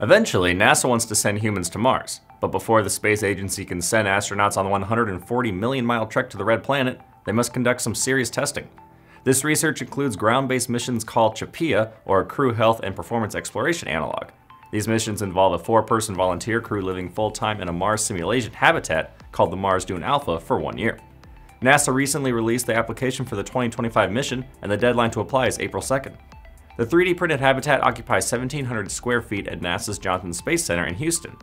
Eventually, NASA wants to send humans to Mars, but before the space agency can send astronauts on the 140 million mile trek to the Red Planet, they must conduct some serious testing. This research includes ground-based missions called CHAPEA, or Crew Health and Performance Exploration Analog. These missions involve a 4-person volunteer crew living full-time in a Mars simulation habitat called the Mars Dune Alpha for 1 year. NASA recently released the application for the 2025 mission, and the deadline to apply is April 2nd. The 3D printed habitat occupies 1,700 square feet at NASA's Johnson Space Center in Houston.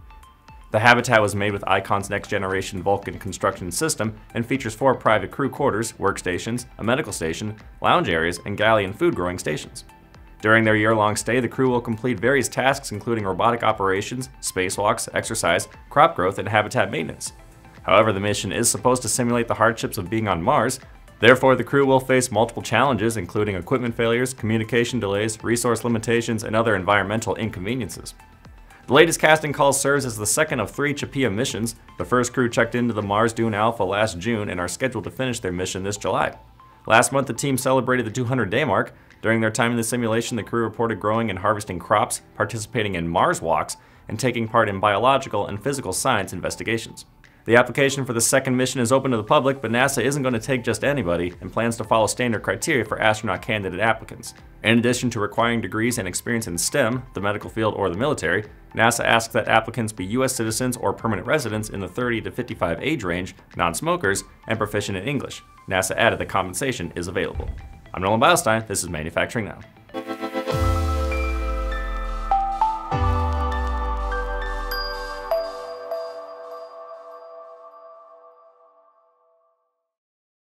The habitat was made with Icon's next-generation Vulcan construction system and features 4 private crew quarters, workstations, a medical station, lounge areas, and galley and food-growing stations. During their year-long stay, the crew will complete various tasks including robotic operations, spacewalks, exercise, crop growth, and habitat maintenance. However, the mission is supposed to simulate the hardships of being on Mars. Therefore, the crew will face multiple challenges, including equipment failures, communication delays, resource limitations, and other environmental inconveniences. The latest casting call serves as the second of 3 CHAPEA missions. The first crew checked into the Mars Dune Alpha last June and are scheduled to finish their mission this July. Last month, the team celebrated the 200-day mark. During their time in the simulation, the crew reported growing and harvesting crops, participating in Mars walks, and taking part in biological and physical science investigations. The application for the second mission is open to the public, but NASA isn't going to take just anybody and plans to follow standard criteria for astronaut candidate applicants. In addition to requiring degrees and experience in STEM, the medical field, or the military, NASA asks that applicants be U.S. citizens or permanent residents in the 30 to 55 age range, non-smokers, and proficient in English. NASA added that compensation is available. I'm Nolan Beilstein, this is Manufacturing Now.